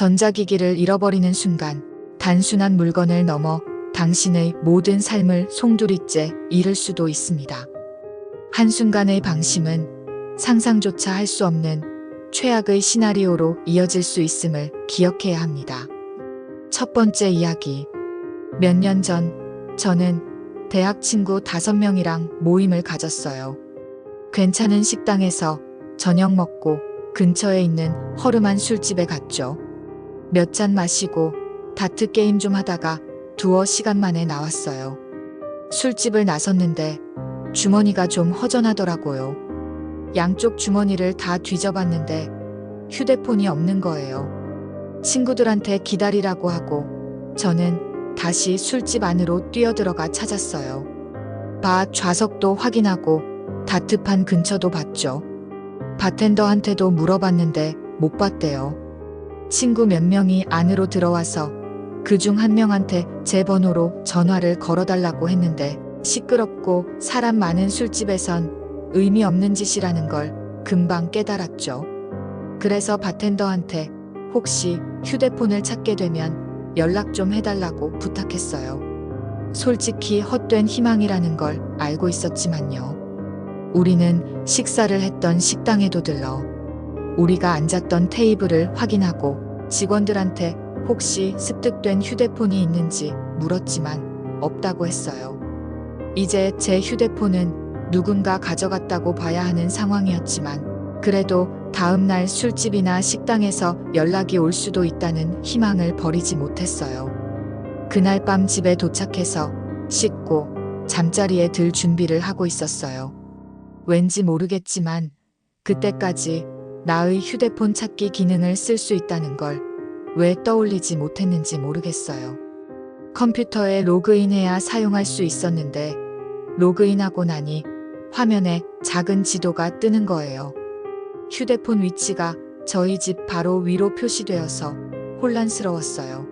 전자기기를 잃어버리는 순간 단순한 물건을 넘어 당신의 모든 삶을 송두리째 잃을 수도 있습니다. 한순간의 방심은 상상조차 할 수 없는 최악의 시나리오로 이어질 수 있음을 기억해야 합니다. 첫 번째 이야기. 몇 년 전 저는 대학 친구 5명이랑 모임을 가졌어요. 괜찮은 식당에서 저녁 먹고 근처에 있는 허름한 술집에 갔죠. 몇 잔 마시고 다트 게임 좀 하다가 두어 시간 만에 나왔어요. 술집을 나섰는데 주머니가 좀 허전하더라고요. 양쪽 주머니를 다 뒤져봤는데 휴대폰이 없는 거예요. 친구들한테 기다리라고 하고 저는 다시 술집 안으로 뛰어들어가 찾았어요. 좌석도 확인하고 다트판 근처도 봤죠. 바텐더한테도 물어봤는데 못 봤대요. 친구 몇 명이 안으로 들어와서 그중 한 명한테 제 번호로 전화를 걸어달라고 했는데 시끄럽고 사람 많은 술집에선 의미 없는 짓이라는 걸 금방 깨달았죠. 그래서 바텐더한테 혹시 휴대폰을 찾게 되면 연락 좀 해달라고 부탁했어요. 솔직히 헛된 희망이라는 걸 알고 있었지만요. 우리는 식사를 했던 식당에도 들러 우리가 앉았던 테이블을 확인하고 직원들한테 혹시 습득된 휴대폰이 있는지 물었지만 없다고 했어요. 이제 제 휴대폰은 누군가 가져갔다고 봐야 하는 상황이었지만 그래도 다음 날 술집이나 식당에서 연락이 올 수도 있다는 희망을 버리지 못했어요. 그날 밤 집에 도착해서 씻고 잠자리에 들 준비를 하고 있었어요. 왠지 모르겠지만 그때까지 나의 휴대폰 찾기 기능을 쓸 수 있다는 걸 왜 떠올리지 못했는지 모르겠어요. 컴퓨터에 로그인해야 사용할 수 있었는데 로그인하고 나니 화면에 작은 지도가 뜨는 거예요. 휴대폰 위치가 저희 집 바로 위로 표시되어서 혼란스러웠어요.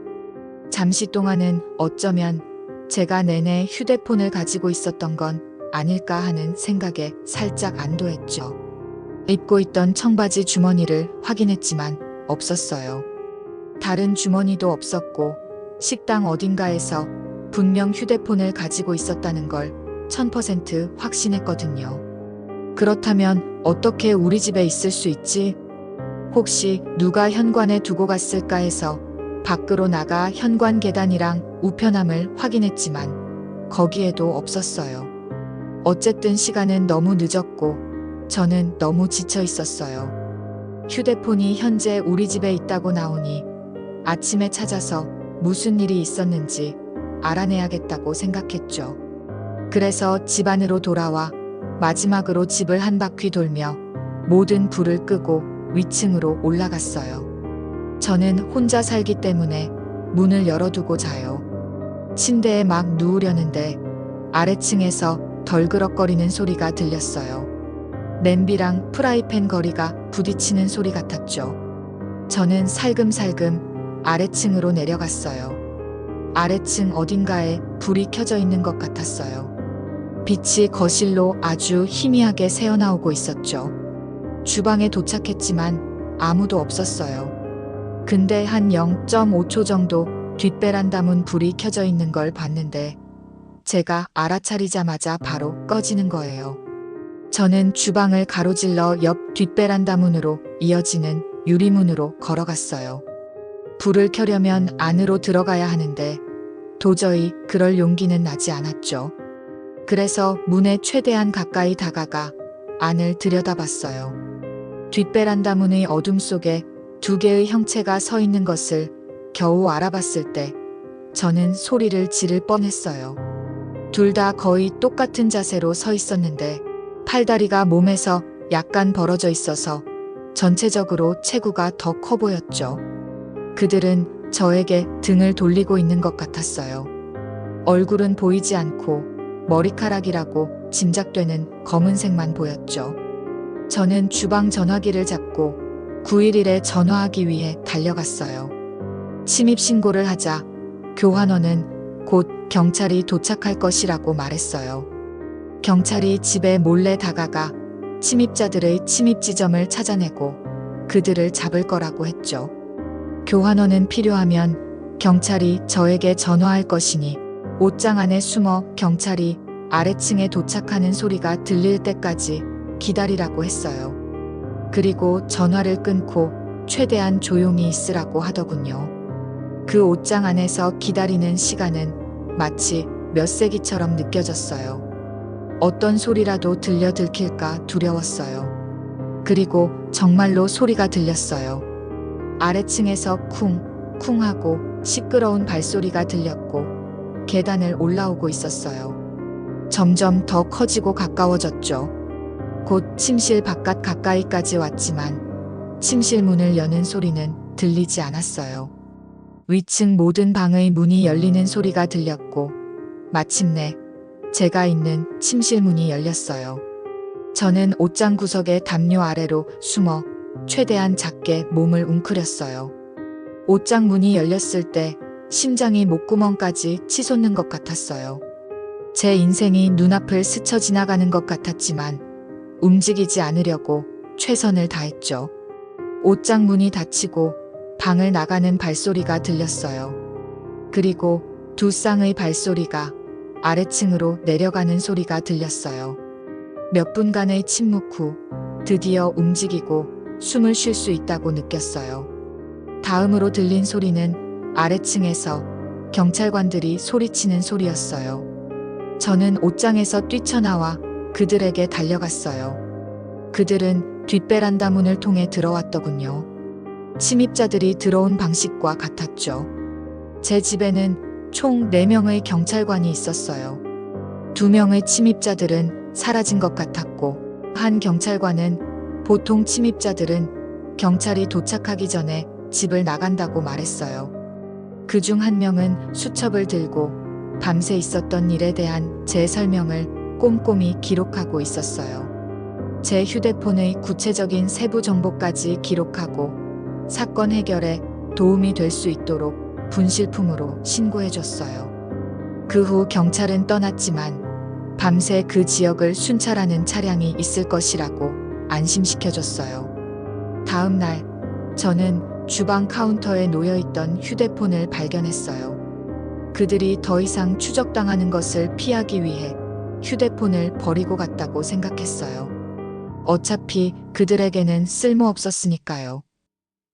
잠시 동안은 어쩌면 제가 내내 휴대폰을 가지고 있었던 건 아닐까 하는 생각에 살짝 안도했죠. 입고 있던 청바지 주머니를 확인했지만 없었어요. 다른 주머니도 없었고 식당 어딘가에서 분명 휴대폰을 가지고 있었다는 걸 1000% 확신했거든요. 그렇다면 어떻게 우리 집에 있을 수 있지? 혹시 누가 현관에 두고 갔을까 해서 밖으로 나가 현관 계단이랑 우편함을 확인했지만 거기에도 없었어요. 어쨌든 시간은 너무 늦었고 저는 너무 지쳐 있었어요. 휴대폰이 현재 우리 집에 있다고 나오니 아침에 찾아서 무슨 일이 있었는지 알아내야겠다고 생각했죠. 그래서 집 안으로 돌아와 마지막으로 집을 한 바퀴 돌며 모든 불을 끄고 위층으로 올라갔어요. 저는 혼자 살기 때문에 문을 열어두고 자요. 침대에 막 누우려는데 아래층에서 덜그럭거리는 소리가 들렸어요. 냄비랑 프라이팬 거리가 부딪히는 소리 같았죠. 저는 살금살금 아래층으로 내려갔어요. 아래층 어딘가에 불이 켜져 있는 것 같았어요. 빛이 거실로 아주 희미하게 새어나오고 있었죠. 주방에 도착했지만 아무도 없었어요. 근데 한 0.5초 정도 뒷베란다 문 불이 켜져 있는 걸 봤는데 제가 알아차리자마자 바로 꺼지는 거예요. 저는 주방을 가로질러 옆 뒷베란다 문으로 이어지는 유리문으로 걸어갔어요. 불을 켜려면 안으로 들어가야 하는데 도저히 그럴 용기는 나지 않았죠. 그래서 문에 최대한 가까이 다가가 안을 들여다봤어요. 뒷베란다 문의 어둠 속에 2개의 형체가 서 있는 것을 겨우 알아봤을 때 저는 소리를 지를 뻔했어요. 둘 다 거의 똑같은 자세로 서 있었는데 팔다리가 몸에서 약간 벌어져 있어서 전체적으로 체구가 더 커 보였죠. 그들은 저에게 등을 돌리고 있는 것 같았어요. 얼굴은 보이지 않고 머리카락이라고 짐작되는 검은색만 보였죠. 저는 주방 전화기를 잡고 911에 전화하기 위해 달려갔어요. 침입 신고를 하자 교환원은 곧 경찰이 도착할 것이라고 말했어요. 경찰이 집에 몰래 다가가 침입자들의 침입 지점을 찾아내고 그들을 잡을 거라고 했죠. 교환원은 필요하면 경찰이 저에게 전화할 것이니 옷장 안에 숨어 경찰이 아래층에 도착하는 소리가 들릴 때까지 기다리라고 했어요. 그리고 전화를 끊고 최대한 조용히 있으라고 하더군요. 그 옷장 안에서 기다리는 시간은 마치 몇 세기처럼 느껴졌어요. 어떤 소리라도 들려 들킬까 두려웠어요. 그리고 정말로 소리가 들렸어요. 아래층에서 쿵쿵 하고 시끄러운 발소리가 들렸고 계단을 올라오고 있었어요. 점점 더 커지고 가까워졌죠. 곧 침실 바깥 가까이까지 왔지만 침실 문을 여는 소리는 들리지 않았어요. 위층 모든 방의 문이 열리는 소리가 들렸고 마침내 제가 있는 침실 문이 열렸어요. 저는 옷장 구석의 담요 아래로 숨어 최대한 작게 몸을 웅크렸어요. 옷장 문이 열렸을 때 심장이 목구멍까지 치솟는 것 같았어요. 제 인생이 눈앞을 스쳐 지나가는 것 같았지만 움직이지 않으려고 최선을 다했죠. 옷장 문이 닫히고 방을 나가는 발소리가 들렸어요. 그리고 두 쌍의 발소리가 아래층으로 내려가는 소리가 들렸어요. 몇 분간의 침묵 후 드디어 움직이고 숨을 쉴 수 있다고 느꼈어요. 다음으로 들린 소리는 아래층에서 경찰관들이 소리치는 소리였어요. 저는 옷장에서 뛰쳐나와 그들에게 달려갔어요. 그들은 뒷베란다 문을 통해 들어왔더군요. 침입자들이 들어온 방식과 같았죠. 제 집에는 총 4명의 경찰관이 있었어요. 2명의 침입자들은 사라진 것 같았고 한 경찰관은 보통 침입자들은 경찰이 도착하기 전에 집을 나간다고 말했어요. 그중 한 명은 수첩을 들고 밤새 있었던 일에 대한 제 설명을 꼼꼼히 기록하고 있었어요. 제 휴대폰의 구체적인 세부 정보까지 기록하고 사건 해결에 도움이 될 수 있도록 분실품으로 신고해줬어요. 그 후 경찰은 떠났지만 밤새 그 지역을 순찰하는 차량이 있을 것이라고 안심시켜줬어요. 다음 날 저는 주방 카운터에 놓여있던 휴대폰을 발견했어요. 그들이 더 이상 추적당하는 것을 피하기 위해 휴대폰을 버리고 갔다고 생각했어요. 어차피 그들에게는 쓸모없었으니까요.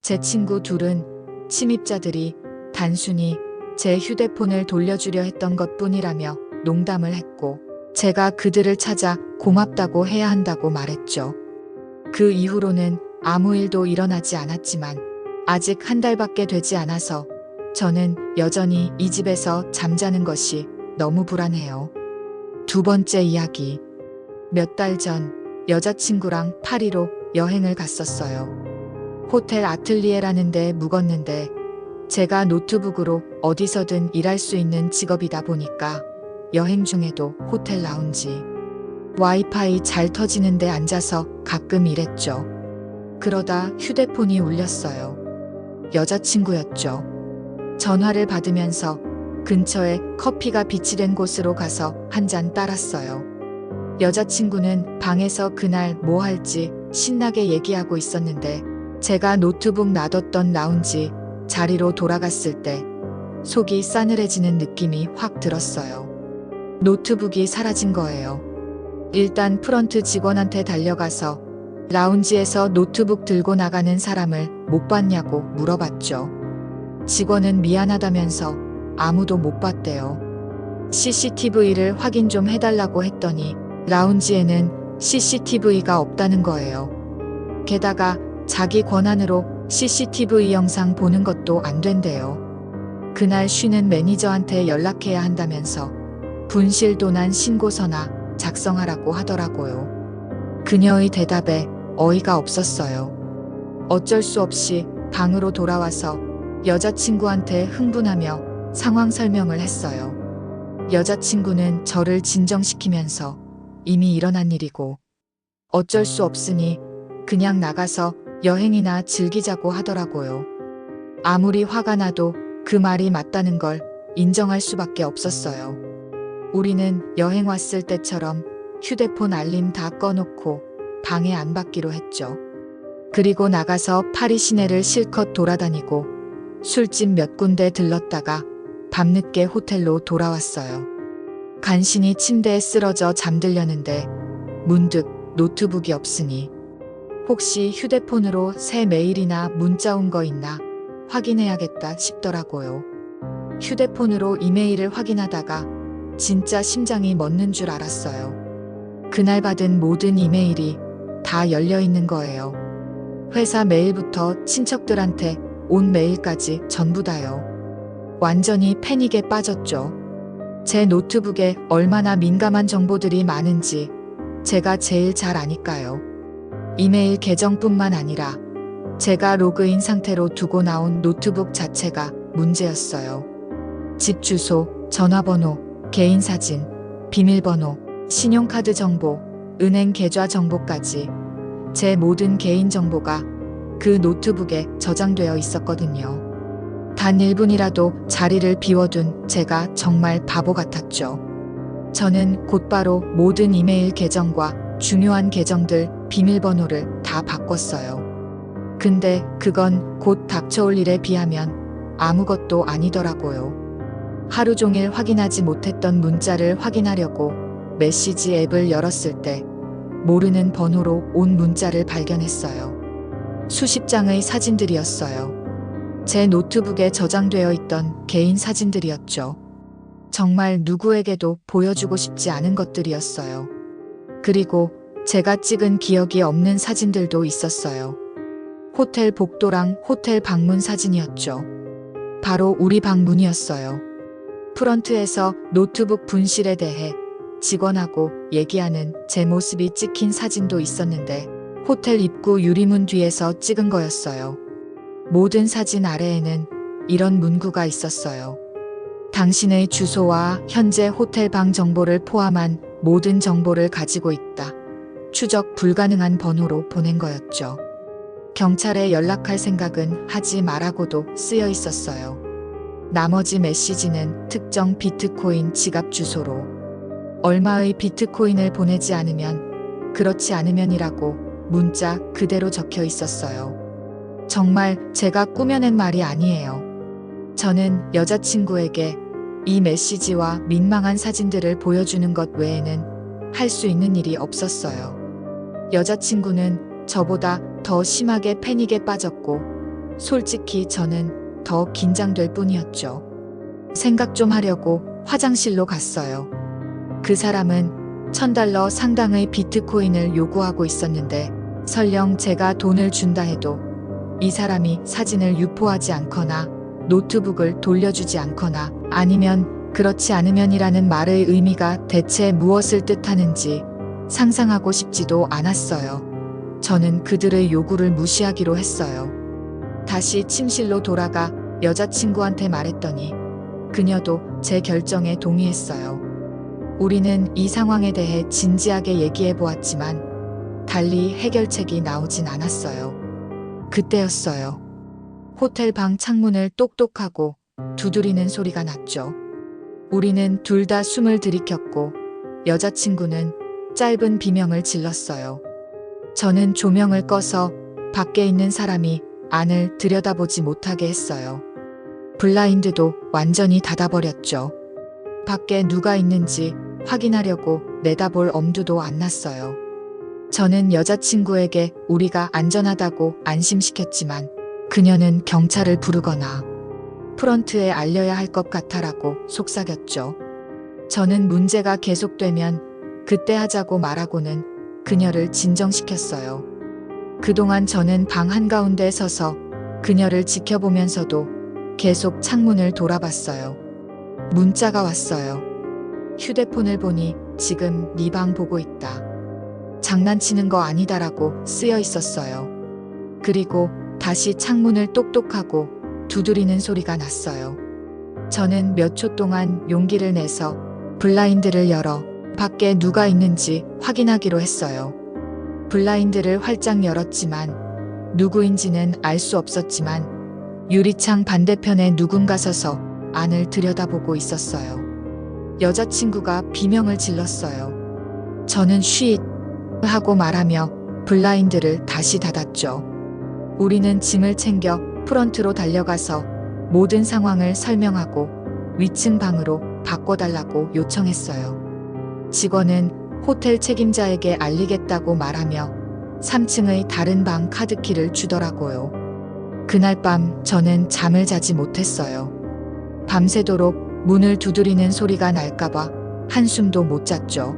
제 친구 둘은 침입자들이 단순히 제 휴대폰을 돌려주려 했던 것뿐이라며 농담을 했고 제가 그들을 찾아 고맙다고 해야 한다고 말했죠. 그 이후로는 아무 일도 일어나지 않았지만 아직 한 달밖에 되지 않아서 저는 여전히 이 집에서 잠자는 것이 너무 불안해요. 두 번째 이야기. 몇 달 전 여자친구랑 파리로 여행을 갔었어요. 호텔 아틀리에라는 데 묵었는데 제가 노트북으로 어디서든 일할 수 있는 직업이다 보니까 여행 중에도 호텔 라운지, 와이파이 잘 터지는 데 앉아서 가끔 일했죠. 그러다 휴대폰이 울렸어요. 여자친구였죠. 전화를 받으면서 근처에 커피가 비치된 곳으로 가서 한 잔 따랐어요. 여자친구는 방에서 그날 뭐 할지 신나게 얘기하고 있었는데 제가 노트북 놔뒀던 라운지 자리로 돌아갔을 때 속이 싸늘해지는 느낌이 확 들었어요. 노트북이 사라진 거예요. 일단 프런트 직원한테 달려가서 라운지에서 노트북 들고 나가는 사람을 못 봤냐고 물어봤죠. 직원은 미안하다면서 아무도 못 봤대요. CCTV를 확인 좀 해달라고 했더니 라운지에는 CCTV가 없다는 거예요. 게다가 자기 권한으로 CCTV 영상 보는 것도 안 된대요. 그날 쉬는 매니저한테 연락해야 한다면서 분실도난 신고서나 작성하라고 하더라고요. 그녀의 대답에 어이가 없었어요. 어쩔 수 없이 방으로 돌아와서 여자친구한테 흥분하며 상황 설명을 했어요. 여자친구는 저를 진정시키면서 이미 일어난 일이고 어쩔 수 없으니 그냥 나가서 여행이나 즐기자고 하더라고요. 아무리 화가 나도 그 말이 맞다는 걸 인정할 수밖에 없었어요. 우리는 여행 왔을 때처럼 휴대폰 알림 다 꺼놓고 방에 안 받기로 했죠. 그리고 나가서 파리 시내를 실컷 돌아다니고 술집 몇 군데 들렀다가 밤늦게 호텔로 돌아왔어요. 간신히 침대에 쓰러져 잠들려는데 문득 노트북이 없으니 혹시 휴대폰으로 새 메일이나 문자 온 거 있나 확인해야겠다 싶더라고요. 휴대폰으로 이메일을 확인하다가 진짜 심장이 멎는 줄 알았어요. 그날 받은 모든 이메일이 다 열려 있는 거예요. 회사 메일부터 친척들한테 온 메일까지 전부 다요. 완전히 패닉에 빠졌죠. 제 노트북에 얼마나 민감한 정보들이 많은지 제가 제일 잘 아니까요. 이메일 계정뿐만 아니라 제가 로그인 상태로 두고 나온 노트북 자체가 문제였어요. 집 주소, 전화번호, 개인 사진, 비밀번호, 신용카드 정보, 은행 계좌 정보까지 제 모든 개인 정보가 그 노트북에 저장되어 있었거든요. 단 1분이라도 자리를 비워둔 제가 정말 바보 같았죠. 저는 곧바로 모든 이메일 계정과 중요한 계정들 비밀번호를 다 바꿨어요. 근데 그건 곧 닥쳐올 일에 비하면 아무것도 아니더라고요. 하루 종일 확인하지 못했던 문자를 확인하려고 메시지 앱을 열었을 때 모르는 번호로 온 문자를 발견했어요. 수십 장의 사진들이었어요. 제 노트북에 저장되어 있던 개인 사진들이었죠. 정말 누구에게도 보여주고 싶지 않은 것들이었어요. 그리고 제가 찍은 기억이 없는 사진들도 있었어요. 호텔 복도랑 호텔 방문 사진이었죠. 바로 우리 방문이었어요. 프런트에서 노트북 분실에 대해 직원하고 얘기하는 제 모습이 찍힌 사진도 있었는데 호텔 입구 유리문 뒤에서 찍은 거였어요. 모든 사진 아래에는 이런 문구가 있었어요. 당신의 주소와 현재 호텔 방 정보를 포함한 모든 정보를 가지고 있다. 추적 불가능한 번호로 보낸 거였죠. 경찰에 연락할 생각은 하지 말라고도 쓰여 있었어요. 나머지 메시지는 특정 비트코인 지갑 주소로 얼마의 비트코인을 보내지 않으면 그렇지 않으면이라고 문자 그대로 적혀 있었어요. 정말 제가 꾸며낸 말이 아니에요. 저는 여자친구에게 이 메시지와 민망한 사진들을 보여주는 것 외에는 할 수 있는 일이 없었어요. 여자친구는 저보다 더 심하게 패닉에 빠졌고 솔직히 저는 더 긴장될 뿐이었죠. 생각 좀 하려고 화장실로 갔어요. 그 사람은 $1000 상당의 비트코인을 요구하고 있었는데 설령 제가 돈을 준다 해도 이 사람이 사진을 유포하지 않거나 노트북을 돌려주지 않거나 아니면 그렇지 않으면이라는 말의 의미가 대체 무엇을 뜻하는지 상상하고 싶지도 않았어요. 저는 그들의 요구를 무시하기로 했어요. 다시 침실로 돌아가 여자친구한테 말했더니 그녀도 제 결정에 동의했어요. 우리는 이 상황에 대해 진지하게 얘기해 보았지만 달리 해결책이 나오진 않았어요. 그때였어요. 호텔 방 창문을 똑똑하고 두드리는 소리가 났죠. 우리는 둘 다 숨을 들이켰고 여자친구는 짧은 비명을 질렀어요. 저는 조명을 꺼서 밖에 있는 사람이 안을 들여다보지 못하게 했어요. 블라인드도 완전히 닫아버렸죠. 밖에 누가 있는지 확인하려고 내다볼 엄두도 안 났어요. 저는 여자친구에게 우리가 안전하다고 안심시켰지만 그녀는 경찰을 부르거나 프런트에 알려야 할 것 같아라고 속삭였죠. 저는 문제가 계속되면 그때 하자고 말하고는 그녀를 진정시켰어요. 그동안 저는 방 한가운데 서서 그녀를 지켜보면서도 계속 창문을 돌아봤어요. 문자가 왔어요. 휴대폰을 보니 지금 네 방 보고 있다. 장난치는 거 아니다라고 쓰여 있었어요. 그리고 다시 창문을 똑똑하고 두드리는 소리가 났어요. 저는 몇 초 동안 용기를 내서 블라인드를 열어 밖에 누가 있는지 확인하기로 했어요. 블라인드를 활짝 열었지만 누구인지는 알 수 없었지만 유리창 반대편에 누군가 서서 안을 들여다보고 있었어요. 여자친구가 비명을 질렀어요. 저는 쉿 하고 말하며 블라인드를 다시 닫았죠. 우리는 짐을 챙겨 프런트로 달려가서 모든 상황을 설명하고 위층 방으로 바꿔달라고 요청했어요. 직원은 호텔 책임자에게 알리겠다고 말하며 3층의 다른 방 카드키를 주더라고요. 그날 밤 저는 잠을 자지 못했어요. 밤새도록 문을 두드리는 소리가 날까봐 한숨도 못 잤죠.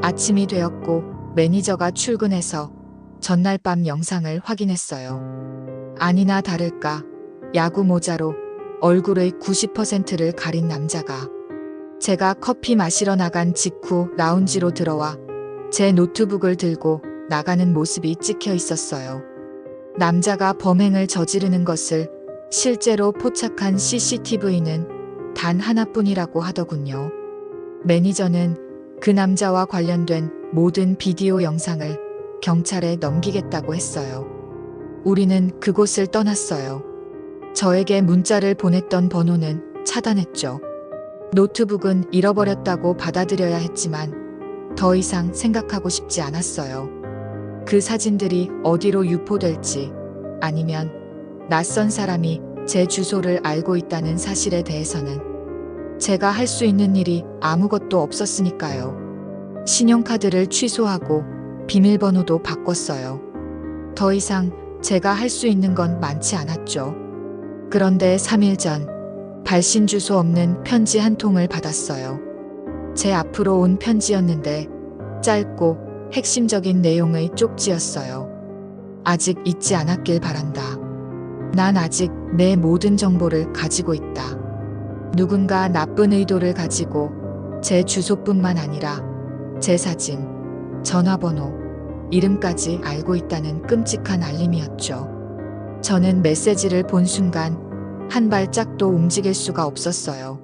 아침이 되었고 매니저가 출근해서 전날 밤 영상을 확인했어요. 아니나 다를까 야구 모자로 얼굴의 90%를 가린 남자가 제가 커피 마시러 나간 직후 라운지로 들어와 제 노트북을 들고 나가는 모습이 찍혀 있었어요. 남자가 범행을 저지르는 것을 실제로 포착한 CCTV는 단 하나뿐이라고 하더군요. 매니저는 그 남자와 관련된 모든 비디오 영상을 경찰에 넘기겠다고 했어요. 우리는 그곳을 떠났어요. 저에게 문자를 보냈던 번호는 차단했죠. 노트북은 잃어버렸다고 받아들여야 했지만 더 이상 생각하고 싶지 않았어요. 그 사진들이 어디로 유포될지 아니면 낯선 사람이 제 주소를 알고 있다는 사실에 대해서는 제가 할 수 있는 일이 아무것도 없었으니까요. 신용카드를 취소하고 비밀번호도 바꿨어요. 더 이상 제가 할 수 있는 건 많지 않았죠. 그런데 3일 전 발신 주소 없는 편지 한 통을 받았어요. 제 앞으로 온 편지였는데 짧고 핵심적인 내용의 쪽지였어요. 아직 잊지 않았길 바란다. 난 아직 내 모든 정보를 가지고 있다. 누군가 나쁜 의도를 가지고 제 주소뿐만 아니라 제 사진, 전화번호, 이름까지 알고 있다는 끔찍한 알림이었죠. 저는 메시지를 본 순간 한 발짝도 움직일 수가 없었어요.